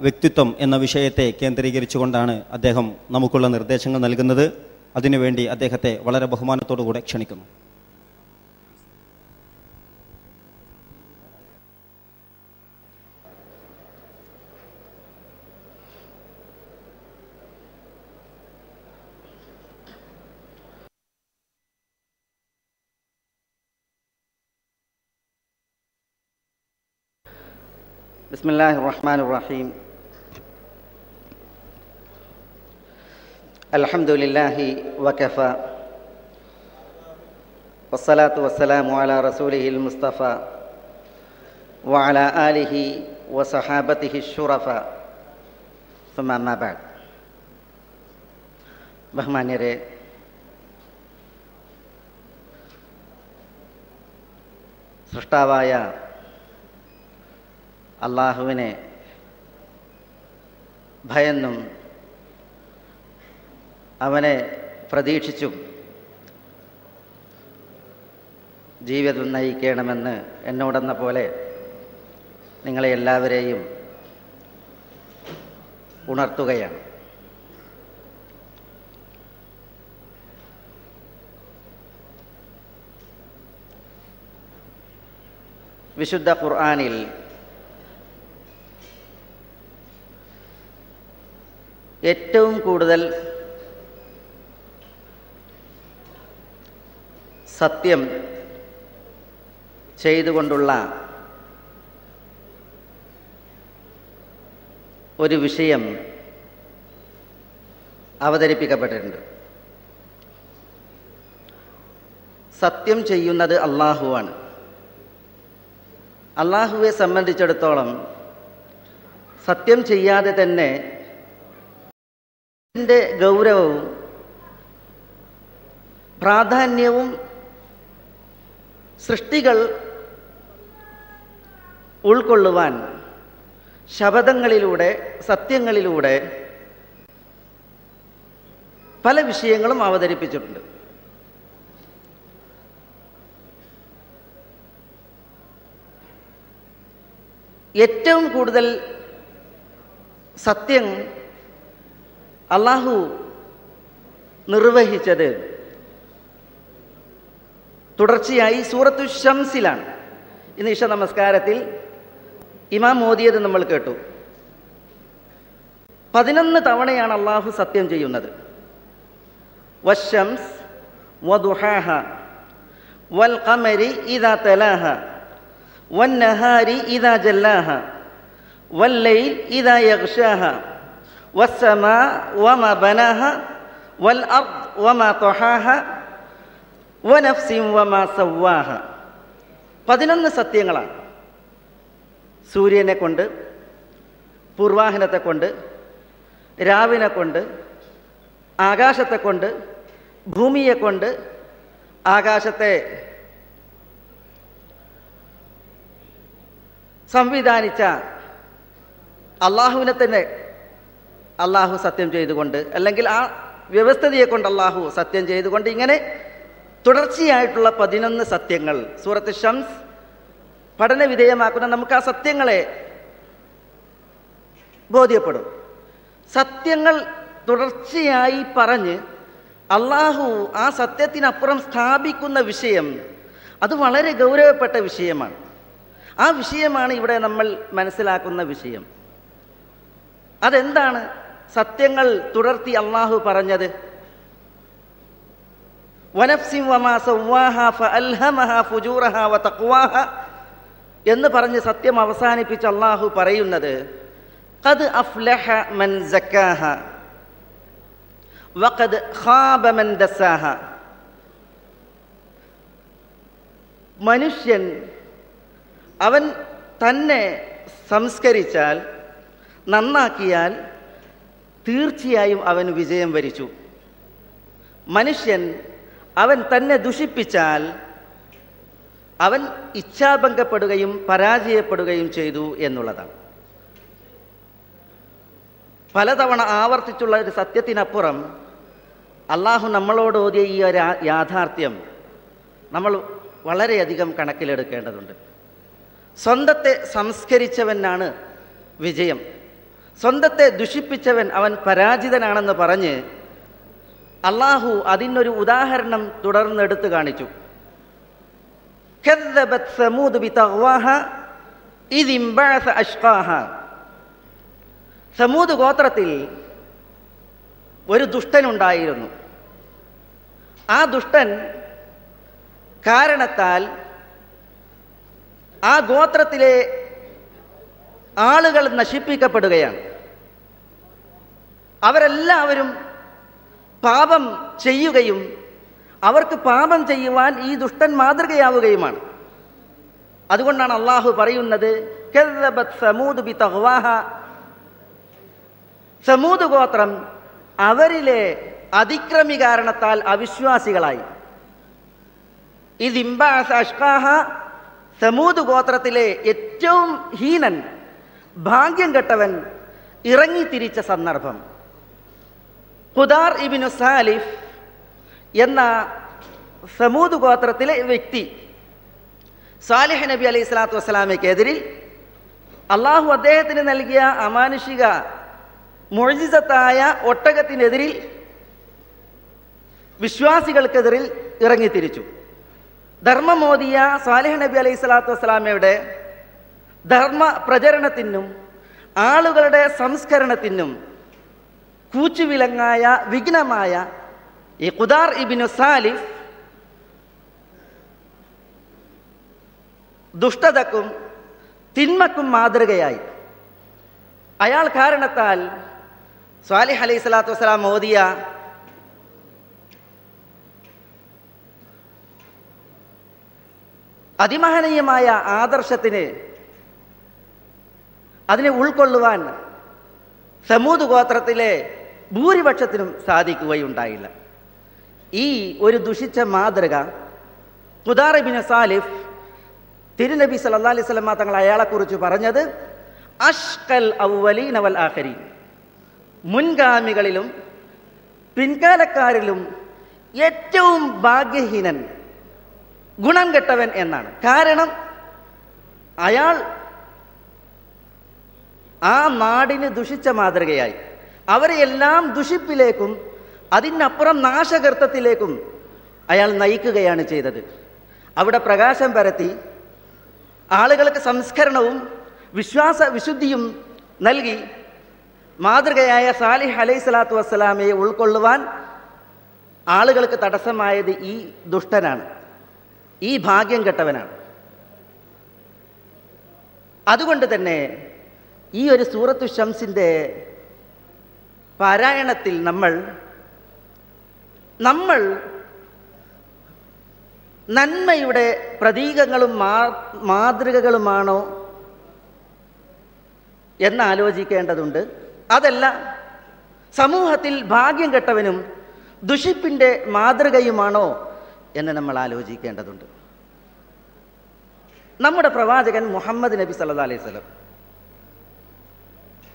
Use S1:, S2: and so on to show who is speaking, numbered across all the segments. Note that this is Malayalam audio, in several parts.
S1: വ്യക്തിത്വം എന്ന വിഷയത്തെ കേന്ദ്രീകരിച്ചുകൊണ്ടാണ് അദ്ദേഹം നമുക്കുള്ള നിർദ്ദേശങ്ങൾ നൽകുന്നത്. അതിനുവേണ്ടി അദ്ദേഹത്തെ വളരെ ബഹുമാനത്തോടുകൂടെ ക്ഷണിക്കുന്നു.
S2: ബിസ്മില്ലാഹിർ റഹ്മാനിർ റഹീം. അൽഹംദുലില്ലാഹി വകഫ വസ്സലാത്തു വസ്സലാമു അലാ റസൂലിഹിൽ മുസ്തഫ വഅലാ ആലിഹി വസഹാബതിഹി ശുറഫ സുമ്മ അമ്മാ ബഅദ്. ബഹുമാന്യരെ, സൃഷ്ടാവായ അള്ളാഹുവിനെ ഭയന്നും അവനെ പ്രതീക്ഷിച്ചും ജീവിതം നയിക്കണമെന്ന് എന്നോടെന്ന പോലെ നിങ്ങളെ എല്ലാവരെയും ഉണർത്തുകയാണ്. വിശുദ്ധ ഖുർആനിൽ ഏറ്റവും കൂടുതൽ സത്യം ചെയ്തുകൊണ്ടുള്ള ഒരു വിഷയം അവതരിപ്പിക്കപ്പെട്ടിട്ടുണ്ട്. സത്യം ചെയ്യുന്നത് അള്ളാഹുവാണ്. അള്ളാഹുവെ സംബന്ധിച്ചിടത്തോളം സത്യം ചെയ്യാതെ തന്നെ ന്റെ ഗൗരവവും പ്രാധാന്യവും സൃഷ്ടികൾ ഉൾക്കൊള്ളുവാൻ ശബദങ്ങളിലൂടെ, സത്യങ്ങളിലൂടെ പല വിഷയങ്ങളും അവതരിപ്പിച്ചിട്ടുണ്ട്. ഏറ്റവും കൂടുതൽ സത്യം അള്ളാഹു നിർവഹിച്ചത് തുടർച്ചയായി സൂറത്തു ശംസിലാണ്. ഇന്ന് ഇശ നമസ്കാരത്തിൽ ഇമാം ഓതിയത് നമ്മൾ കേട്ടു. 11 തവണയാണ് അള്ളാഹു സത്യം ചെയ്യുന്നത്. വശംസ് വദുഹാഹ വൽ ഖമരി ഇദാ തലാഹ വന്നഹാരി ഇദാ ജല്ലാഹ വല്ലൈൽ ഇദാ യഗ്ശാഹ വസ്സമാ വമാ ബനാഹ വൽ അർദ് വമാ തഹാഹ വനഫ്സിൻ വമാ സവ്വാഹ. 11 സത്യങ്ങളാണ്. സൂര്യനെ കൊണ്ട്, പൂർവാഹനത്തെ കൊണ്ട്, രാവിനെ കൊണ്ട്, ആകാശത്തെ കൊണ്ട്, ഭൂമിയെ കൊണ്ട്, ആകാശത്തെ സംവിധാനിച്ച അള്ളാഹുവിനെ തന്നെ അള്ളാഹു സത്യം ചെയ്തുകൊണ്ട്, അല്ലെങ്കിൽ ആ വ്യവസ്ഥിതിയെ കൊണ്ട് അള്ളാഹു സത്യം ചെയ്തുകൊണ്ട്, ഇങ്ങനെ തുടർച്ചയായിട്ടുള്ള 11 സത്യങ്ങൾ സൂറത്ത് ശംസ് പഠന വിധേയമാക്കുന്ന നമുക്ക് ആ സത്യങ്ങളെ ബോധ്യപ്പെടും. സത്യങ്ങൾ തുടർച്ചയായി പറഞ്ഞ് അള്ളാഹു ആ സത്യത്തിനപ്പുറം സ്ഥാപിക്കുന്ന വിഷയം അത് വളരെ ഗൗരവപ്പെട്ട വിഷയമാണ്. ആ വിഷയമാണ് ഇവിടെ നമ്മൾ മനസ്സിലാക്കുന്ന വിഷയം. അതെന്താണ് സത്യങ്ങൾ തുടർത്തി അള്ളാഹു പറഞ്ഞത്? വനഫ്സിൻ വമാ സവ്വാഹ ഫഅൽഹമഹ ഫുജൂറഹ വതഖ്വാഹ എന്ന് പറഞ്ഞ് സത്യം അവസാനിപ്പിച്ച് അള്ളാഹു പറയുന്നത് ഖദ് അഫ്ലഹ മൻ സക്കാഹ വഖദ് ഖാബ മൻ ദസാഹ. മനുഷ്യൻ അവൻ തന്നെ സംസ്കരിച്ചാൽ, നന്നാക്കിയാൽ തീർച്ചയായും അവൻ വിജയം വരിച്ചു. മനുഷ്യൻ അവൻ തന്നെ ദുഷിപ്പിച്ചാൽ അവൻ ഇച്ഛാഭംഗപ്പെടുകയും പരാജയപ്പെടുകയും ചെയ്തു എന്നുള്ളതാണ്. പലതവണ ആവർത്തിച്ചുള്ള ഒരു സത്യത്തിനപ്പുറം അള്ളാഹു നമ്മളോട് ഓതിയ ഈ ഒരു യാഥാർത്ഥ്യം നമ്മൾ വളരെയധികം കണക്കിലെടുക്കേണ്ടതുണ്ട്. സ്വന്തത്തെ സംസ്കരിച്ചവനാണ് വിജയം. സ്വന്തത്തെ ദുഷിപ്പിച്ചവൻ അവൻ പരാജിതനാണെന്ന് പറഞ്ഞ് അള്ളാഹു അതിനൊരു ഉദാഹരണം തുടർന്നെടുത്ത് കാണിച്ചു. കദ്ദബത് സമൂദ് ബിതഗ്വാഹ ഇദ് ഇൻബഅസ അശ്ഖാഹ. സമൂദ് ഗോത്രത്തിൽ ഒരു ദുഷ്ടനുണ്ടായിരുന്നു. ആ ദുഷ്ടൻ കാരണത്താൽ ആ ഗോത്രത്തിലെ ആളുകൾ നശിപ്പിക്കപ്പെടുകയാണ്. അവരെല്ലാവരും പാപം ചെയ്യുകയും അവർക്ക് പാപം ചെയ്യുവാൻ ഈ ദുഷ്ടൻ മാതൃകയാവുകയുമാണ്. അതുകൊണ്ടാണ് അള്ളാഹു പറയുന്നത് കദ്ദബത് സമൂദ് ബിതഗ്വാഹ. സമൂദ് ഗോത്രം അവരിലെ അതിക്രമി കാരണത്താൽ അവിശ്വാസികളായി. ഇദ് ഇൻബഅസ അശ്ഖാഹ. സമൂദ് ഗോത്രത്തിലെ ഏറ്റവും ഹീനൻ, ഭാഗ്യം കെട്ടവൻ ഇറങ്ങിത്തിരിച്ച സന്ദർഭം. ഖുദാർ ഇബ്നു സാലിഫ് എന്ന സമൂദ് ഗോത്രത്തിലെ വ്യക്തി സാലിഹ് നബി അലൈഹി സ്വലാത്തു വസ്സലാമയ്ക്കെതിരിൽ അള്ളാഹു അദ്ദേഹത്തിന് നൽകിയ അമാനുഷിക മുഅ്ജിസത്തായ ഒട്ടകത്തിനെതിരിൽ വിശ്വാസികൾക്കെതിരിൽ ഇറങ്ങിത്തിരിച്ചു. ധർമ്മമോദിയ സാലിഹ് നബി അലൈഹി സ്വലാത്തു വസ്സലാമയുടെ ധർമ്മ പ്രചരണത്തിനും ആളുകളുടെ സംസ്കരണത്തിനും കൂച്ചുവിലങ്ങായ വിഘ്നമായ ഈ ഖുദാർ ഇബ്നു സാലിഫ് ദുഷ്ടതക്കും തിന്മക്കും മാതൃകയായി. അയാൾ കാരണത്താൽ സാലിഹ് അലൈഹി സ്വലാത്തു വസ്സലാം ഓതിയ അതിമഹനീയമായ ആദർശത്തിന് അതിനെ ഉൾക്കൊള്ളുവാൻ സമൂദ് ഗോത്രത്തിലെ ഭൂരിപക്ഷത്തിനും സാധിക്കുകയുണ്ടായില്ല. ഈ ഒരു ദുഷിച്ച മാതൃക ഖുദാർ ഇബ്നു സാലിഫ് തിരുനബി സല്ലല്ലാഹു അലൈഹി വസല്ലം തങ്ങൾ അയാളെക്കുറിച്ച് പറഞ്ഞത് അഷ്കൽ അവ്വലീന വൽ ആഖിരീൻ. മുൻഗാമികളിലും പിൻകാലക്കാരിലും ഏറ്റവും ഭാഗ്യഹീനൻ, ഗുണം കെട്ടവൻ എന്നാണ്. കാരണം അയാൾ ആ നാടിന് ദുഷിച്ച മാതൃകയായി. അവരെയെല്ലാം ദുഷിപ്പിലേക്കും അതിനപ്പുറം നാശകർത്തത്തിലേക്കും അയാൾ നയിക്കുകയാണ് ചെയ്തത്. അവിടെ പ്രകാശം പരത്തി ആളുകൾക്ക് സംസ്കരണവും വിശ്വാസ വിശുദ്ധിയും നൽകി മാതൃകയായ സാലിഹ് അലൈഹി സ്വലാത്തു വസ്സലാമയെ ഉൾക്കൊള്ളുവാൻ ആളുകൾക്ക് തടസ്സമായത് ഈ ദുഷ്ടനാണ്, ഈ ഭാഗ്യം കെട്ടവനാണ്. അതുകൊണ്ട് തന്നെ ഈ ഒരു സൂറത്തു ശംസിൻ്റെ പാരായണത്തിൽ നമ്മൾ നന്മയുടെ പ്രതീകങ്ങളും മാതൃകകളുമാണോ എന്നാലോചിക്കേണ്ടതുണ്ട്. അതല്ല സമൂഹത്തിൽ ഭാഗ്യം കെട്ടവനും ദുഷിപ്പിൻ്റെ മാതൃകയുമാണോ എന്ന് നമ്മൾ ആലോചിക്കേണ്ടതുണ്ട്. നമ്മുടെ പ്രവാചകൻ മുഹമ്മദ് നബി സല്ലല്ലാഹു അലൈഹി വസല്ലം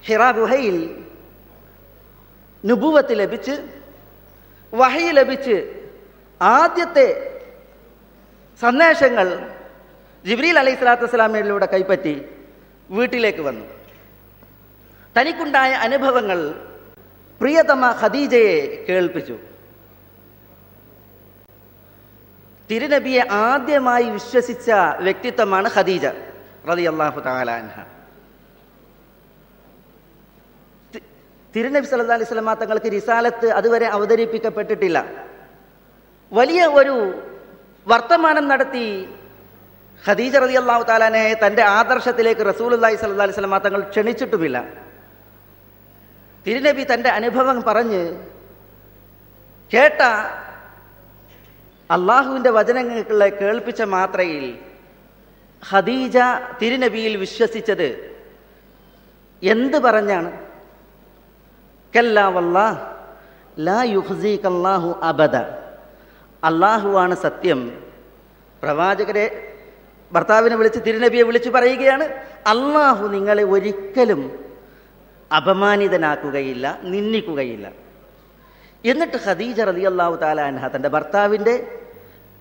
S2: ഹിറാ ഗുഹയിൽ നുബുവത്ത് ലഭിച്ച് വഹയി ലഭിച്ച് ആദ്യത്തെ സന്ദേശങ്ങൾ ജിബ്രീൽ അലൈഹി സ്വലാത്തു വസ്സലാമയിലൂടെ കൈപ്പറ്റി വീട്ടിലേക്ക് വന്നു. തനിക്കുണ്ടായ അനുഭവങ്ങൾ പ്രിയതമ ഖദീജയെ കേൾപ്പിച്ചു. തിരുനബിയെ ആദ്യമായി വിശ്വസിച്ച വ്യക്തിത്വമാണ് ഖദീജ റളിയല്ലാഹു തആല അൻഹ. തിരുനബി സല്ലല്ലാഹു അലൈഹി വസല്ലം തങ്ങൾക്ക് റിസാലത്ത് അതുവരെ അവതരിപ്പിക്കപ്പെട്ടിട്ടില്ല. വലിയ ഒരു വർത്തമാനം നടത്തി ഖദീജ റളിയല്ലാഹു തആല അൻഹയെ തൻ്റെ ആദർശത്തിലേക്ക് റസൂലുള്ളാഹി സ്വല്ലല്ലാഹു അലൈഹി വസല്ലം തങ്ങൾ ക്ഷണിച്ചിട്ടുമില്ല. തിരുനബി തൻ്റെ അനുഭവം പറഞ്ഞ് കേട്ട അള്ളാഹുവിൻ്റെ വചനങ്ങളെ കേൾപ്പിച്ച മാത്രയിൽ ഖദീജ തിരുനബിയിൽ വിശ്വസിച്ചത് എന്ത് പറഞ്ഞാണ്? കല്ലാ വല്ലാഹ് ലാ യുഖ്സികല്ലാഹു അബദ. അള്ളാഹുവാണ് സത്യം. പ്രവാചകരെ ഭർത്താവിനെ വിളിച്ച് തിരുനബിയെ വിളിച്ച് പറയുകയാണ്, അള്ളാഹു നിങ്ങളെ ഒരിക്കലും അപമാനിതനാക്കുകയില്ല, നിന്ദിക്കുകയില്ല. എന്നിട്ട് ഖദീജ റളിയല്ലാഹു തആല അൻഹ തൻ്റെ ഭർത്താവിൻ്റെ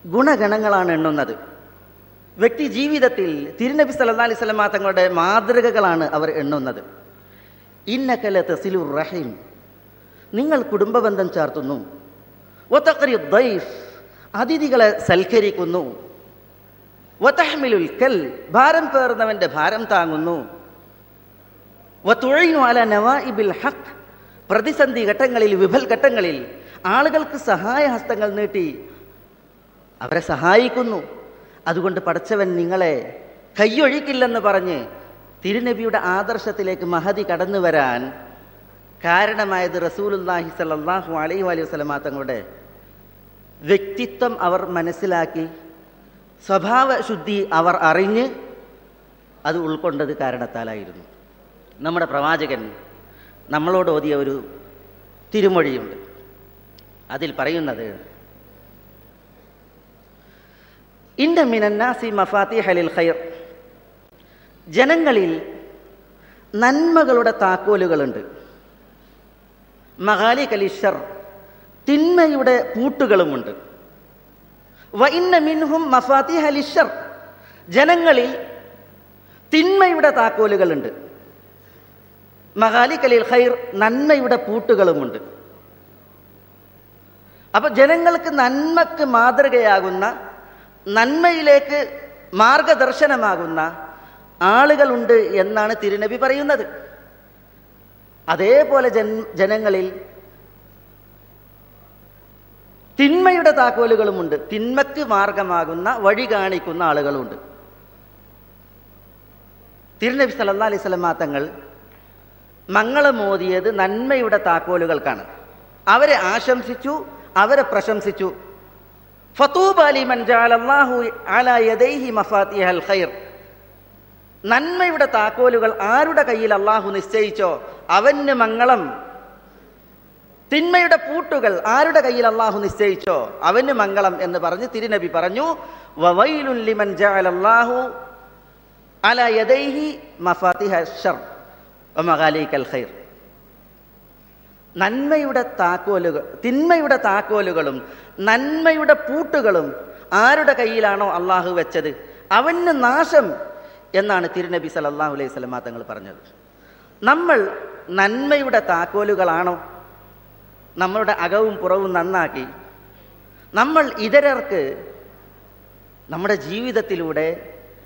S2: ഗുണഗണങ്ങളാണ് എണ്ണുന്നത്. വ്യക്തി ജീവിതത്തിൽ തിരുനബി സല്ലല്ലാഹു അലൈഹി വസല്ലം തങ്ങളുടെ മാതൃകകളാണ് അവർ എണ്ണുന്നത്. ഇന്നക ലതസിലുർ റഹീം, നിങ്ങൾ കുടുംബബന്ധം ചേർത്തുന്നു. വതഖരി ദൈഫ്, അതിഥികളെ സൽക്കരിക്കുന്നു. വതഹ്മിലുൽ കൽ, ഭാരം പേറുന്നവന്റെ ഭാരം താങ്ങുന്നു. വതുഈനു അലാ നവാഇബിൽ ഹഖ്, പ്രതിസന്ധി ഘട്ടങ്ങളിൽ, വിഫൽ ഘട്ടങ്ങളിൽ ആളുകൾക്ക് സഹായഹസ്തങ്ങൾ നീട്ടി അവരെ സഹായിക്കുന്നു. അതുകൊണ്ട് പടച്ചവൻ നിങ്ങളെ കൈയൊഴിക്കില്ലെന്ന് പറഞ്ഞ് തിരുനബിയുടെ ആദർശത്തിലേക്ക് മഹദി കടന്നു വരാൻ കാരണമായത് റസൂലുള്ളാഹി സ്വല്ലല്ലാഹു അലൈഹി വസല്ലം തങ്ങളുടെ വ്യക്തിത്വം അവർ മനസ്സിലാക്കി, സ്വഭാവശുദ്ധി അവർ അറിഞ്ഞ് അത് ഉൾക്കൊണ്ടത് കാരണത്താലായിരുന്നു. നമ്മുടെ പ്രവാചകൻ നമ്മളോട് ഓതിയ ഒരു തിരുമൊഴിയുണ്ട്. അതിൽ പറയുന്നത്, ഇന്ന മിനന്നാസി മഫാത്തിഹ ലിൽ ഖൈർ, ജനങ്ങളിൽ നന്മകളുടെ താക്കോലുകളുണ്ട്. മഗാലിക ലിശ്ശർ, തിന്മയുടെ പൂട്ടുകളുമുണ്ട്. വ ഇന്ന മിൻഹും മഫാത്തിഹ ലിശ്ശർ, ജനങ്ങളിൽ തിന്മയുടെ താക്കോലുകളുണ്ട്. മഗാലിക ലിൽ ഖൈർ, നന്മയുടെ പൂട്ടുകളുമുണ്ട്. അപ്പൊ ജനങ്ങൾക്ക് നന്മക്ക് മാതൃകയാകുന്ന, നന്മയിലേക്ക് മാർഗദർശനമാകുന്ന ആളുകളുണ്ട് എന്നാണ് തിരുനബി പറയുന്നത്. അതേപോലെ ജനങ്ങളിൽ തിന്മയുടെ താക്കോലുകളുമുണ്ട്, തിന്മക്ക് മാർഗമാകുന്ന, വഴി കാണിക്കുന്ന ആളുകളുണ്ട്. തിരുനബി സല്ലല്ലാഹു അലൈഹി വസല്ലം തങ്ങൾ മംഗളമോദിയത് നന്മയുടെ താക്കോലുകൾക്കാണ്. അവരെ ആശംസിച്ചു, അവരെ പ്രശംസിച്ചു. ഫതൂബ ലിമൻ ജഅലല്ലാഹു അലാ യദൈഹി മഫാത്തിഹൽ ഖൈർ, നന്മയുടെ താക്കോലുകൾ ആരുടെ കയ്യിൽ അള്ളാഹു നിശ്ചയിച്ചോ അവന് മംഗളം. തിന്മയുടെ പൂട്ടുകൾ ആരുടെ കയ്യിൽ അള്ളാഹു നിശ്ചയിച്ചോ അവന് മംഗളം എന്ന് പറഞ്ഞ് തിരുനബി പറഞ്ഞു, വവൈലുൻ ലിമൻ ജഅലല്ലാഹു അലാ യദൈഹി മഫാത്തിഹൽ ശർ വമഗാലികൽ ഖൈർ. നന്മയുടെ താക്കോലുകൾ, തിന്മയുടെ താക്കോലുകളും നന്മയുടെ പൂട്ടുകളും ആരുടെ കയ്യിലാണോ അള്ളാഹു വെച്ചത് അവന് നാശം എന്നാണ് തിരുനബി സല്ലല്ലാഹു അലൈഹി വസല്ലം തങ്ങൾ പറഞ്ഞത്. നമ്മൾ നന്മയുടെ താക്കോലുകളാണോ? നമ്മളുടെ അകവും പുറവും നന്നാക്കി നമ്മൾ ഇതരർക്ക് നമ്മുടെ ജീവിതത്തിലൂടെ,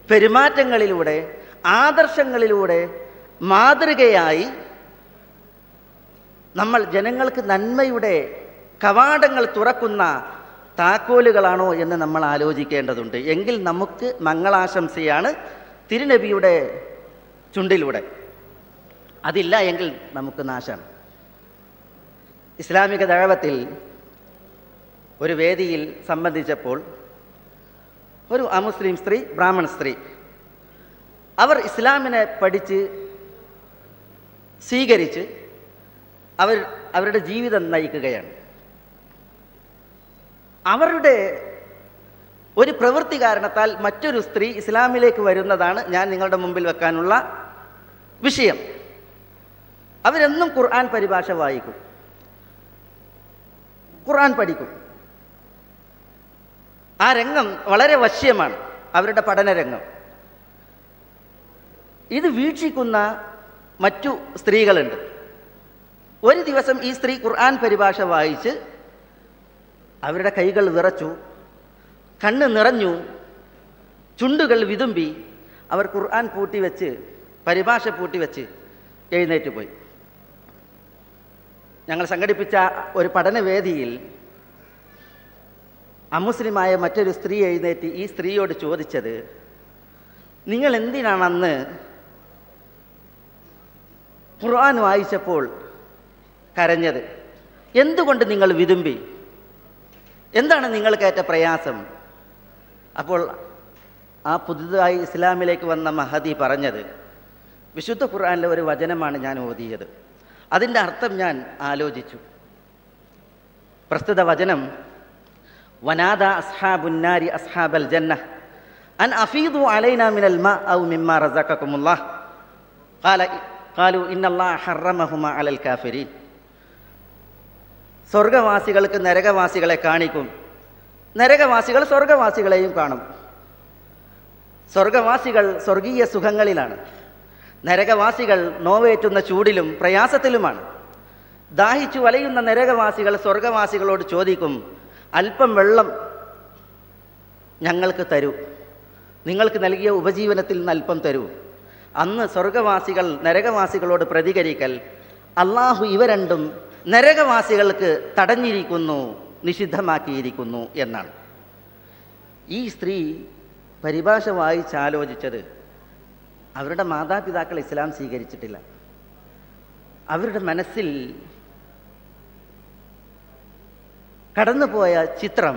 S2: പെരുമാറ്റങ്ങളിലൂടെ, ആദർശങ്ങളിലൂടെ മാതൃകയായി നമ്മൾ ജനങ്ങൾക്ക് നന്മയുടെ കവാടങ്ങൾ തുറക്കുന്ന താക്കോലുകളാണോ എന്ന് നമ്മൾ ആലോചിക്കേണ്ടതുണ്ട്. എങ്കിൽ നമുക്ക് മംഗളാശംസയാണ് തിരുനബിയുടെ ചുണ്ടിലൂടെ. അതില്ല എങ്കിൽ നമുക്ക് നാശം. ഇസ്ലാമിക ദഅവത്തിൽ ഒരു വേദിയിൽ സംബന്ധിച്ചപ്പോൾ ഒരു അമുസ്ലിം സ്ത്രീ, ബ്രാഹ്മണ സ്ത്രീ, അവർ ഇസ്ലാമിനെ പഠിച്ച് സ്വീകരിച്ച് അവരുടെ ജീവിതം നയിക്കുകയാണ്. അവരുടെ ഒരു പ്രവൃത്തി കാരണത്താൽ മറ്റൊരു സ്ത്രീ ഇസ്ലാമിലേക്ക് വരുന്നതാണ് ഞാൻ നിങ്ങളുടെ മുമ്പിൽ വെക്കാനുള്ള വിഷയം. അവരെന്നും ഖുർആൻ പരിഭാഷ വായിക്കും, ഖുർആൻ പഠിക്കും. ആ രംഗം വളരെ വശ്യമാണ്, അവരുടെ പഠനരംഗം. ഇത് വീക്ഷിക്കുന്ന മറ്റു സ്ത്രീകളുണ്ട്. ഒരു ദിവസം ഈ സ്ത്രീ ഖുർആൻ പരിഭാഷ വായിച്ച് അവരുടെ കൈകൾ വിറച്ചു, കണ്ണ് നിറഞ്ഞു, ചുണ്ടുകൾ വിതുമ്പി. അവർ ഖുർആൻ പൂട്ടിവെച്ച്, പരിഭാഷ പൂട്ടിവെച്ച് എഴുന്നേറ്റ് പോയി. ഞങ്ങൾ സംഘടിപ്പിച്ച ഒരു പഠനവേദിയിൽ അമുസ്ലിമായ മറ്റൊരു സ്ത്രീ എഴുന്നേറ്റ് ഈ സ്ത്രീയോട് ചോദിച്ചത്, നിങ്ങൾ എന്തിനാണ് അന്ന് ഖുർആൻ വായിച്ചപ്പോൾ കരഞ്ഞത്? എന്തുകൊണ്ട് നിങ്ങൾ വിതുമ്പി? എന്താണ് നിങ്ങൾക്കേറ്റ പ്രയാസം? അപ്പോൾ ആ പുതുതായി ഇസ്ലാമിലേക്ക് വന്ന മഹദി പറഞ്ഞത്, വിശുദ്ധ ഖുർആനിലെ ഒരു വചനമാണ് ഞാൻ ഓതിയത്. അതിൻ്റെ അർത്ഥം ഞാൻ ആലോചിച്ചു. പ്രസ്തുത വചനം, വനാദ അസ്ഹാബുന്നാരി അസ്ഹാബൽ ജന്ന അൻ അഫീദു അലൈനാ മിനൽ മാ ഔ മിമ്മാ റസഖകുമുല്ലാഹ് ഖാലു ഇന്നല്ലാഹ ഹറമഹുമാ അലൽ കാഫിരീൻ. സ്വർഗവാസികൾക്ക് നരകവാസികളെ കാണിക്കും, നരകവാസികൾ സ്വർഗവാസികളെയും കാണും. സ്വർഗവാസികൾ സ്വർഗീയ സുഖങ്ങളിലാണ്, നരകവാസികൾ നോവേറ്റുന്ന ചൂടിലും പ്രയാസത്തിലുമാണ്. ദാഹിച്ചു വലയുന്ന നരകവാസികൾ സ്വർഗവാസികളോട് ചോദിക്കും, അല്പം വെള്ളം ഞങ്ങൾക്ക് തരൂ, നിങ്ങൾക്ക് നൽകിയ ഉപജീവനത്തിൽ നിന്ന് അല്പം തരൂ. അന്ന് സ്വർഗവാസികൾ നരകവാസികളോട് പ്രതികരിക്കൽ, അള്ളാഹു ഇവ രണ്ടും നരകവാസികൾക്ക് തടഞ്ഞിരിക്കുന്നു, നിഷിദ്ധമാക്കിയിരിക്കുന്നു എന്നാണ്. ഈ സ്ത്രീ പരിഭാഷ വായിച്ചാലോചിച്ചത്, അവരുടെ മാതാപിതാക്കൾ ഇസ്ലാം സ്വീകരിച്ചിട്ടില്ല. അവരുടെ മനസ്സിൽ കടന്നുപോയ ചിത്രം,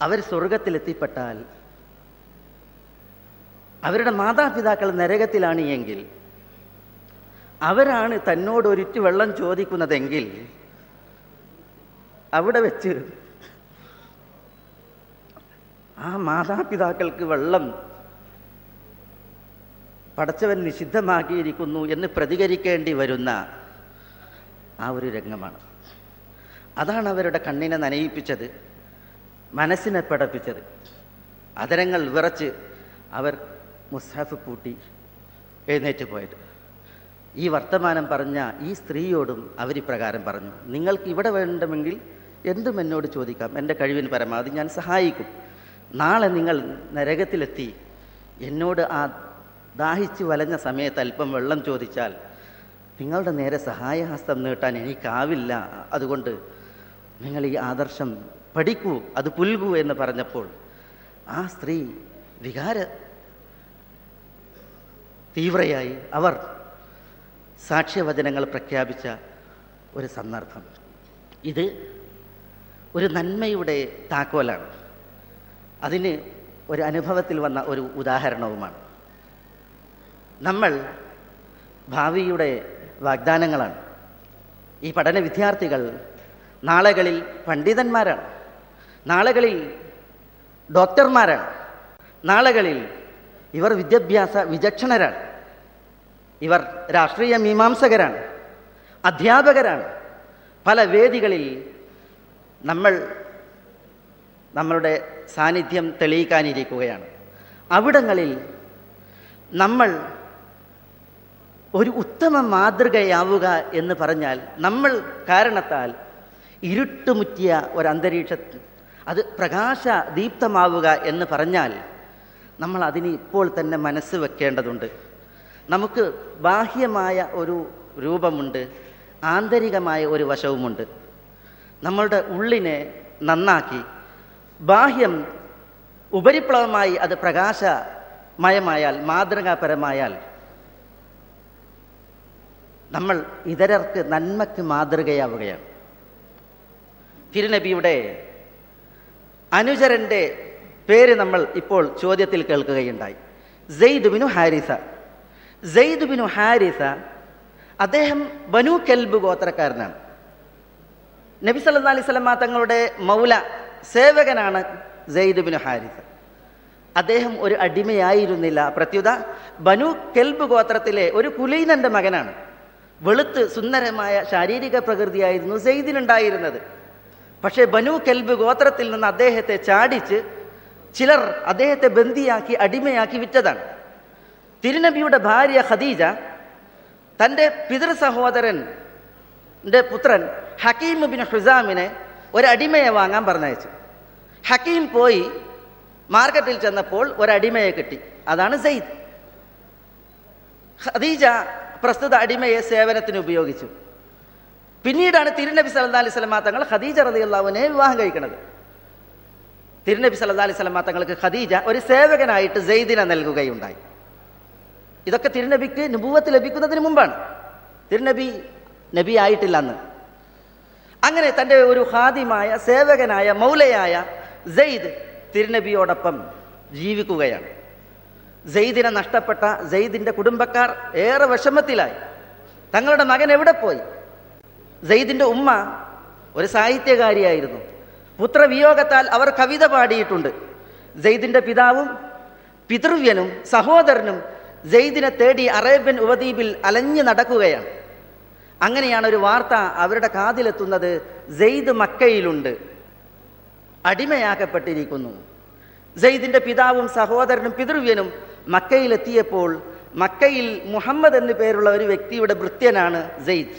S2: അവർ സ്വർഗത്തിലെത്തിപ്പെട്ടാൽ അവരുടെ മാതാപിതാക്കൾ നരകത്തിലാണ് എങ്കിൽ, അവരാണ് തന്നോട് ഒരിറ്റു വെള്ളം ചോദിക്കുന്നതെങ്കിൽ, അവിടെ വെച്ച് ആ മാതാപിതാക്കൾക്ക് വെള്ളം പടച്ചവൻ നിഷിദ്ധമാക്കിയിരിക്കുന്നു എന്ന് പ്രതികരിക്കേണ്ടി വരുന്ന ആ ഒരു രംഗമാണ്. അതാണ് അവരുടെ കണ്ണിനെ നനയിപ്പിച്ചത്, മനസ്സിനെ പടപ്പിച്ചത്. അധരങ്ങൾ വിറച്ച് അവർ മുസ്ഹഫ് പൂട്ടി എഴുന്നേറ്റ് പോയത്. ഈ വർത്തമാനം പറഞ്ഞ ഈ സ്ത്രീയോടും അവരിപ്രകാരം പറഞ്ഞു, നിങ്ങൾക്ക് ഇവിടെ വേണ്ടുമെങ്കിൽ എന്തും എന്നോട് ചോദിക്കാം, എൻ്റെ കഴിവിന് പരമാവധി ഞാൻ സഹായിക്കും. നാളെ നിങ്ങൾ നരകത്തിലെത്തി എന്നോട് ആ ദാഹിച്ച് വലഞ്ഞ സമയത്ത് അല്പം വെള്ളം ചോദിച്ചാൽ നിങ്ങളുടെ നേരെ സഹായഹസ്തം നീട്ടാൻ എനിക്കാവില്ല. അതുകൊണ്ട് നിങ്ങൾ ഈ ആദർശം പഠിക്കൂ, അത് പുൽകൂ എന്ന് പറഞ്ഞപ്പോൾ ആ സ്ത്രീ വികാര തീവ്രയായി അവർ സാക്ഷ്യവചനങ്ങൾ പ്രഖ്യാപിച്ച ഒരു സന്ദർഭം. ഇത് ഒരു നന്മയുടെ താക്കോലാണ്. അതിന് ഒരു അനുഭവത്തിൽ വന്ന ഒരു ഉദാഹരണവുമാണ്. നമ്മൾ ഭാവിയുടെ വാഗ്ദാനങ്ങളാണ്. ഈ പഠന വിദ്യാർത്ഥികൾ നാളുകളിൽ പണ്ഡിതന്മാരാണ്, നാളുകളിൽ ഡോക്ടർമാരാണ്, നാളുകളിൽ ഇവർ വിദ്യാഭ്യാസ വിചക്ഷണരാണ്, ഇവർ രാഷ്ട്രീയ മീമാംസകരാണ്, അധ്യാപകരാണ്. പല വേദികളിൽ നമ്മളുടെ സാന്നിധ്യം തെളിയിക്കാനിരിക്കുകയാണ്. അവിടങ്ങളിൽ നമ്മൾ ഒരു ഉത്തമ മാതൃകയാവുക എന്ന് പറഞ്ഞാൽ, നമ്മൾ കാരണത്താൽ ഇരുട്ടുമുറ്റിയ ഒരന്തരീക്ഷത്തിൽ അത് പ്രകാശ ദീപ്തമാവുക എന്ന് പറഞ്ഞാൽ, നമ്മൾ അതിന് ഇപ്പോൾ തന്നെ മനസ്സ് വെക്കേണ്ടതുണ്ട്. നമുക്ക് ബാഹ്യമായ ഒരു രൂപമുണ്ട്, ആന്തരികമായ ഒരു വശവുമുണ്ട്. നമ്മളുടെ ഉള്ളിനെ നന്നാക്കി ബാഹ്യം ഉപരിപ്ലവമായി അത് പ്രകാശമയമായാൽ, മാതൃകാപരമായാൽ, നമ്മൾ ഇതരർക്ക് നന്മയ്ക്ക് മാതൃകയാവുകയാണ്. തിരുനബിയുടെ അനുചരൻ്റെ പേര് നമ്മൾ ഇപ്പോൾ ചോദ്യത്തിൽ കേൾക്കുകയുണ്ടായി. സെയ്ദ് ബിനു ഹാരിസ. സെയ്ദ് ബിനു ഹാരിസ അദ്ദേഹം ബനു കെൽബ് ഗോത്രക്കാരനാണ്. നബി സല്ലല്ലാഹു അലൈഹി വസല്ലം തങ്ങളുടെ മൗല സേവകനാണ് സെയ്ദ് ബിനു ഹാരിസ. അദ്ദേഹം ഒരു അടിമയായിരുന്നില്ല. പ്രത്യുത ബനു കെൽബ് ഗോത്രത്തിലെ ഒരു കുലീനന്റെ മകനാണ്. വെളുത്ത് സുന്ദരമായ ശാരീരിക പ്രകൃതിയായിരുന്നു സെയ്ദിനുണ്ടായിരുന്നത്. പക്ഷേ ബനു കെൽബ് ഗോത്രത്തിൽ നിന്ന് അദ്ദേഹത്തെ ചാടിച്ച് ചിലർ അദ്ദേഹത്തെ ബന്ദിയാക്കി അടിമയാക്കി വിറ്റതാണ്. തിരുനബിയുടെ ഭാര്യ ഖദീജ തൻ്റെ പിതൃ സഹോദരൻ്റെ പുത്രൻ ഹക്കീം ബിൻ ഹിസാമിനെ ഒരടിമയെ വാങ്ങാൻ പറഞ്ഞയച്ചു. ഹക്കീം പോയി മാർക്കറ്റിൽ ചെന്നപ്പോൾ ഒരടിമയെ കിട്ടി, അതാണ് സെയ്ദ്. ഖദീജ പ്രസ്തുത അടിമയെ സേവനത്തിന് ഉപയോഗിച്ചു. പിന്നീടാണ് തിരുനബി സല്ലല്ലാഹു അലൈഹി വസല്ലം തങ്ങൾ ഖദീജ റളിയല്ലാഹു അൻഹയെ വിവാഹം കഴിക്കുന്നത്. തിരുനബി സല്ലല്ലാഹു അലൈഹി വസല്ലം തങ്ങൾക്ക് ഖദീജ ഒരു സേവകനായിട്ട് സെയ്ദിനെ നൽകുകയുണ്ടായി. ഇതൊക്കെ തിരുനബിക്ക് നുബുവത്ത് ലഭിക്കുന്നതിന് മുമ്പാണ്. നബി ആയിട്ടില്ല അന്ന്. അങ്ങനെ തൻ്റെ ഒരു ഖാദിമായ സേവകനായ മൗലയായ സെയ്ദ് തിരുനബിയോടൊപ്പം ജീവിക്കുകയാണ്. സെയ്ദിനെ നഷ്ടപ്പെട്ട സെയ്ദിൻ്റെ കുടുംബക്കാർ ഏറെ വിഷമത്തിലായി. തങ്ങളുടെ മകൻ എവിടെ പോയി? സെയ്ദിൻ്റെ ഉമ്മ ഒരു സാഹിത്യകാരിയായിരുന്നു. പുത്രവിയോഗത്താൽ അവർ കവിത പാടിയിട്ടുണ്ട്. സെയ്ദിൻ്റെ പിതാവും പിതൃവ്യനും സഹോദരനും സെയ്ദിനെ തേടി അറേബ്യൻ ഉപദ്വീപിൽ അലഞ്ഞു നടക്കുകയാണ്. അങ്ങനെയാണ് ഒരു വാർത്ത അവരുടെ കാതിലെത്തുന്നത്, സെയ്ദ് മക്കയിലുണ്ട്, അടിമയാക്കപ്പെട്ടിരിക്കുന്നു. സെയ്ദിൻ്റെ പിതാവും സഹോദരനും പിതൃവ്യനും മക്കയിലെത്തിയപ്പോൾ മക്കയിൽ മുഹമ്മദ് എന്നു പേരുള്ള ഒരു വ്യക്തിയുടെ ഭൃത്യനാണ് സെയ്ദ്.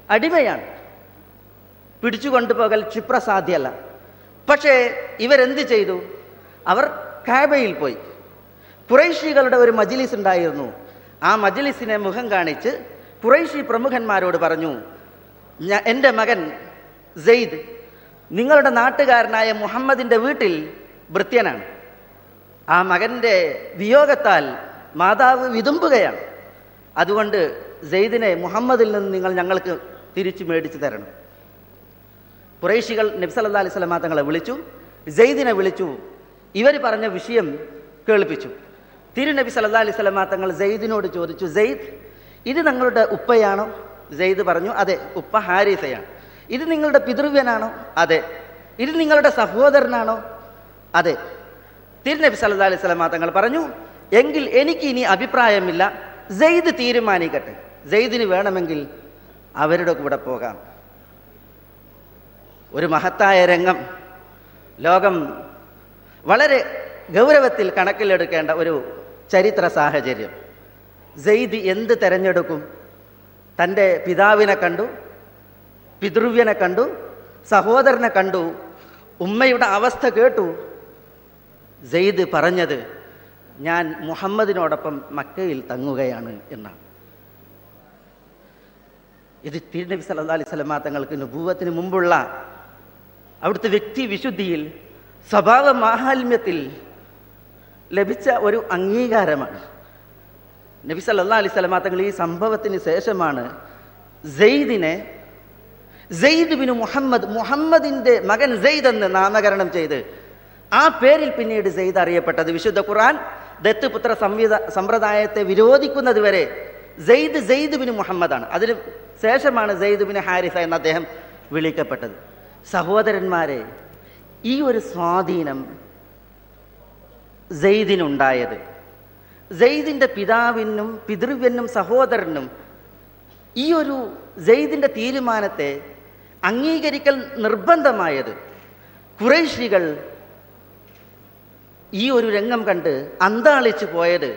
S2: അടിമയാണ്. പിടിച്ചു കൊണ്ടുപോകൽ ക്ഷിപ്രസാധ്യമല്ല. പക്ഷേ ഇവരെന്ത് ചെയ്തു? അവർ കാബയിൽ പോയി. ഖുറൈശികളുടെ ഒരു മജ്ലിസ് ഉണ്ടായിരുന്നു. ആ മജ്ലിസിനെ മുഖം കാണിച്ച് ഖുറൈശി പ്രമുഖന്മാരോട് പറഞ്ഞു, എൻ്റെ മകൻ സെയ്ദ് നിങ്ങളുടെ നാട്ടുകാരനായ മുഹമ്മദിൻ്റെ വീട്ടിൽ ഭൃത്യനാണ്. ആ മകൻ്റെ വിയോഗത്താൽ മാതാവ് വിതുമ്പുകയാണ്. അതുകൊണ്ട് സെയ്ദിനെ മുഹമ്മദിൽ നിന്ന് നിങ്ങൾ ഞങ്ങൾക്ക് തിരിച്ചു മേടിച്ചു തരണം. ഖുറൈശികൾ നബി സല്ലല്ലാഹു അലൈഹി വസല്ലം തങ്ങളെ വിളിച്ചു, സെയ്ദിനെ വിളിച്ചു, ഇവർ പറഞ്ഞ വിഷയം കേൾപ്പിച്ചു. തിരുനബി സല്ലല്ലാഹു അലൈഹി വസല്ലം തങ്ങൾ സെയ്ദിനോട് ചോദിച്ചു, സെയ്ദ് ഇത് നിങ്ങളുടെ ഉപ്പയാണോ? സെയ്ദ് പറഞ്ഞു, അതെ, ഉപ്പ ഹാരിസയാണ്. ഇത് നിങ്ങളുടെ പിതൃവ്യനാണോ? അതെ. ഇത് നിങ്ങളുടെ സഹോദരനാണോ? അതെ. തിരുനബി സല്ലല്ലാഹു അലൈഹി വസല്ലം തങ്ങൾ പറഞ്ഞു, എങ്കിൽ എനിക്ക് ഇനി അഭിപ്രായമില്ല, സെയ്ദ് തീരുമാനിക്കട്ടെ. സെയ്ദിന് വേണമെങ്കിൽ അവരുടെ കൂടെ പോകാം. ഒരു മഹത്തായ രംഗം, ലോകം വളരെ ഗൗരവത്തിൽ കണക്കിലെടുക്കേണ്ട ഒരു ചരിത്ര സാഹചര്യം. സെയ്ദ് എന്ത് തെരഞ്ഞെടുക്കും? തൻ്റെ പിതാവിനെ കണ്ടു, പിതൃവ്യനെ കണ്ടു, സഹോദരനെ കണ്ടു, ഉമ്മയുടെ അവസ്ഥ കേട്ടു. സെയ്ദ് പറഞ്ഞത്, ഞാൻ മുഹമ്മദിനോടൊപ്പം മക്കയിൽ തങ്ങുകയാണ് എന്നാണ്. ഇത് തിരുനബി സല്ലല്ലാഹു അലൈഹി വസല്ലം തങ്ങൾക്ക് നുബുവത്തിന് മുമ്പുള്ള അവിടുത്തെ വ്യക്തി വിശുദ്ധിയിൽ, സ്വഭാവ മാഹാത്മ്യത്തിൽ ലഭിച്ച ഒരു അംഗീകാരമാണ്. നബി സല്ലല്ലാഹു അലൈഹി വസല്ലം തങ്ങൾ ഈ സംഭവത്തിന് ശേഷമാണ് സെയ്ദ് ബിൻ മുഹമ്മദ്, മുഹമ്മദിൻ്റെ മകൻ സെയ്ദ് എന്ന് നാമകരണം ചെയ്ത് ആ പേരിൽ പിന്നീട് സെയ്ദ് അറിയപ്പെട്ടത്. വിശുദ്ധ ഖുർആൻ ദത്തുപുത്ര സമ്പ്രദായത്തെ വിരോധിക്കുന്നത് വരെ സെയ്ദ് ബിൻ മുഹമ്മദാണ്. അതിന് ശേഷമാണ് സെയ്ദ് ബിൻ ഹാരിസ എന്ന് അദ്ദേഹം വിളിക്കപ്പെട്ടത്. സഹോദരന്മാരെ, ഈ ഒരു സ്വാധീനം സെയ്ദിനുണ്ടായത്, സെയ്ദിൻ്റെ പിതാവിനും പിതൃവ്യനും സഹോദരനും ഈ ഒരു സെയ്ദിൻ്റെ തീരുമാനത്തെ അംഗീകരിക്കൽ നിർബന്ധമായത്, ഖുറൈശികൾ ഈ ഒരു രംഗം കണ്ട് അന്താളിച്ചു പോയത്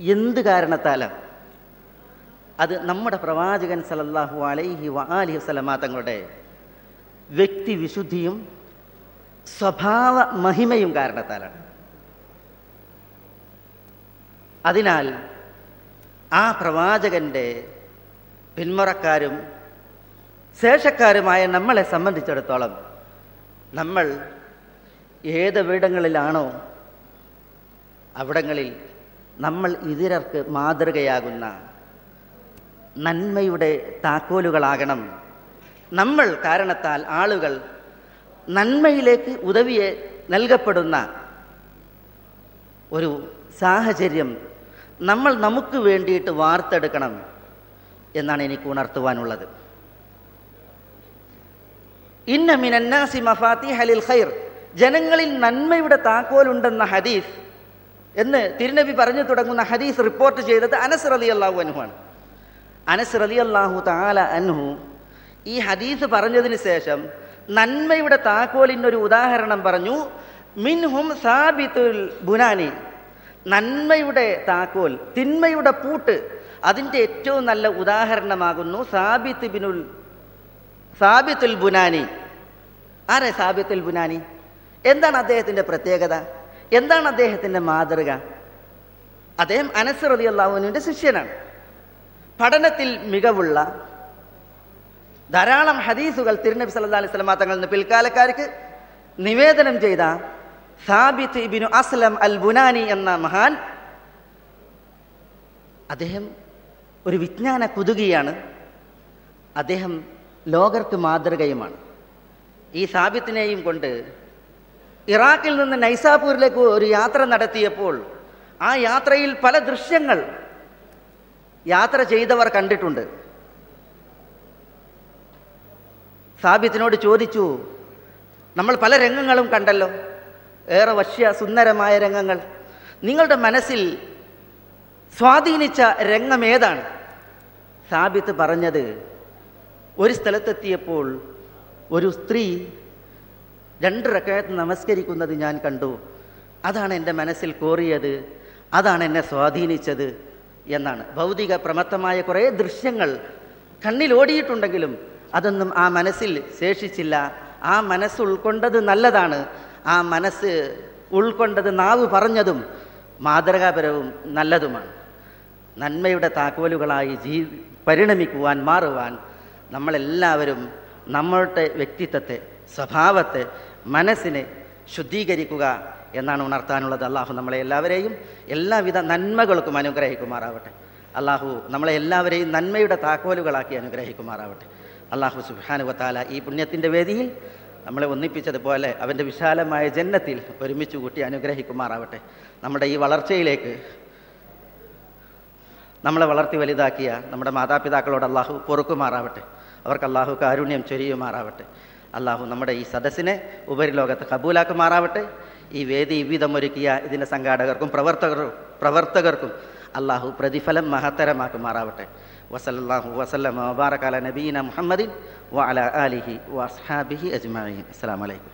S2: എന്ത് കാരണത്താലാണ്? അത് നമ്മുടെ പ്രവാചകൻ സല്ലല്ലാഹു അലൈഹി വആലിഹി വസല്ലമ തങ്ങളുടെ വ്യക്തി വിശുദ്ധിയും സ്വഭാവ മഹിമയും കാരണത്താലാണ്. അതിനാൽ ആ പ്രവാചകന്റെ പിന്മുറക്കാരും ശേഷക്കാരുമായ നമ്മളെ സംബന്ധിച്ചിടത്തോളം നമ്മൾ ഏതെവിടങ്ങളിലാണോ അവിടങ്ങളിൽ നമ്മൾ ഇതരർക്ക് മാതൃകയാകുന്ന നന്മയുടെ താക്കോലുകളാകണം. നമ്മൾ കാരണത്താൽ ആളുകൾ നന്മയിലേക്ക് ഉദവിയെ നൽകപ്പെടുന്ന ഒരു സാഹചര്യം നമ്മൾ നമുക്ക് വേണ്ടിയിട്ട് വാർത്തെടുക്കണം എന്നാണ് എനിക്ക് ഉണർത്തുവാനുള്ളത്. ഇന്ന മിനന്നാസി മഫാത്തിഹ ലിൽ ഖൈർ, ജനങ്ങളിൽ നന്മയുടെ താക്കോലുണ്ടെന്ന ഹദീസ് എന്ന് തിരുനബി പറഞ്ഞു തുടങ്ങുന്ന ഹദീസ് റിപ്പോർട്ട് ചെയ്തത് അനസ് റളിയല്ലാഹു അൻഹു ആണ്. അനസ് റളിയല്ലാഹു തആല അൻഹു ഈ ഹദീസ് പറഞ്ഞതിന് ശേഷം നന്മയുടെ താക്കോലിനൊരു ഉദാഹരണം പറഞ്ഞു. മിൻഹും സാബിത്തുൽ ബുനാനി, നന്മയുടെ താക്കോൽ, തിന്മയുടെ പൂട്ട്, അതിൻ്റെ ഏറ്റവും നല്ല ഉദാഹരണമാകുന്നു സാബിത്തുൽ ബുനാനി. ആരെ സാബിത്തുൽ ബുനാനി? എന്താണ് അദ്ദേഹത്തിൻ്റെ പ്രത്യേകത? എന്താണ് അദ്ദേഹത്തിൻ്റെ മാതൃക? അദ്ദേഹം അനസ് റളിയല്ലാഹു അൻഹുവിൻ്റെ ശിഷ്യനാണ്. പഠനത്തിൽ മികവുള്ള, ധാരാളം ഹദീസുകൾ തിരുനബി സല്ലല്ലാഹു അലൈഹി വസല്ലം തങ്ങളിൽ നിന്ന് പിൽക്കാലക്കാർക്ക് നിവേദനം ചെയ്ത സാബിത്ത് ഇബ്നു അസ്ലം അൽ ബുനാനി എന്ന മഹാൻ, അദ്ദേഹം ഒരു വിജ്ഞാന കുതുകിയാണ്. അദ്ദേഹം ലോകർക്ക് മാതൃകയുമാണ്. ഈ സാബിത്തിനെയും കൊണ്ട് ഇറാഖിൽ നിന്ന് നൈസാപൂരിലേക്ക് ഒരു യാത്ര നടത്തിയപ്പോൾ ആ യാത്രയിൽ പല ദൃശ്യങ്ങൾ യാത്ര ചെയ്തവർ കണ്ടിട്ടുണ്ട്. സാബിത്തിനോട് ചോദിച്ചു, നമ്മൾ പല രംഗങ്ങളും കണ്ടല്ലോ, ഏറെ വശ്യ സുന്ദരമായ രംഗങ്ങൾ, നിങ്ങളുടെ മനസ്സിൽ സ്വാധീനിച്ച രംഗം ഏതാണ്? സാബിത്ത് പറഞ്ഞത്, ഒരു സ്ഥലത്തെത്തിയപ്പോൾ ഒരു സ്ത്രീ 2 റക്അത്ത് നമസ്കരിക്കുന്നത് ഞാൻ കണ്ടു. അതാണ് എൻ്റെ മനസ്സിൽ കോറിയത്. അതാണ് എന്നെ സ്വാധീനിച്ചത് എന്നാണ്. ഭൗതിക പ്രമത്തമായ കുറേ ദൃശ്യങ്ങൾ കണ്ണിൽ ഓടിയിട്ടുണ്ടെങ്കിലും അതൊന്നും ആ മനസ്സിൽ ശേഷിച്ചില്ല. ആ മനസ്സ് ഉൾക്കൊണ്ടത് നല്ലതാണ്. ആ മനസ്സ് ഉൾക്കൊണ്ടത് നാവ് പറഞ്ഞതും മാതൃകാപരവും നല്ലതുമാണ്. നന്മയുടെ താക്കോലുകളായി പരിണമിക്കുവാൻ, മാറുവാൻ നമ്മളെല്ലാവരും നമ്മളുടെ വ്യക്തിത്വത്തെ, സ്വഭാവത്തെ, മനസ്സിനെ ശുദ്ധീകരിക്കുക എന്നാണ് ഉണർത്താനുള്ളത്. അള്ളാഹു നമ്മളെ എല്ലാവരെയും എല്ലാവിധ നന്മകൾക്കും അനുഗ്രഹിക്കുമാറാവട്ടെ. അള്ളാഹു നമ്മളെ എല്ലാവരെയും നന്മയുടെ താക്കോലുകളാക്കി അനുഗ്രഹിക്കുമാറാവട്ടെ. അള്ളാഹു സുബ്ഹാനഹു വ തആല ഈ പുണ്യത്തിൻ്റെ വേദിയിൽ നമ്മളെ ഒന്നിപ്പിച്ചതുപോലെ അവൻ്റെ വിശാലമായ ജന്നത്തിൽ ഒരുമിച്ച് കൂട്ടി അനുഗ്രഹിക്കുമാറാവട്ടെ. നമ്മുടെ ഈ വളർച്ചയിലേക്ക് നമ്മളെ വളർത്തി വലുതാക്കിയ നമ്മുടെ മാതാപിതാക്കളോട് അള്ളാഹു പൊറുക്കുമാറാവട്ടെ. അവർക്ക് അള്ളാഹു കാരുണ്യം ചൊരിയുമാറാവട്ടെ. അള്ളാഹു നമ്മുടെ ഈ സദസ്സിനെ ഉപരിലോകത്ത് കബൂലാക്കുമാറാവട്ടെ. ഈ വേദി വിധമൊരുക്കിയ ഇതിൻ്റെ സംഘാടകർക്കും പ്രവർത്തകർക്കും അള്ളാഹു പ്രതിഫലം മഹത്തരമാക്കുമാറാവട്ടെ. വസല്ലല്ലാഹു വസല്ലമ വബാറക അലാ നബീന മുഹമ്മദിൻ വഅലാ ആലിഹി വഅസ്ഹാബിഹി അജ്മഈൻ. അസ്സലാമു അലൈക്കും.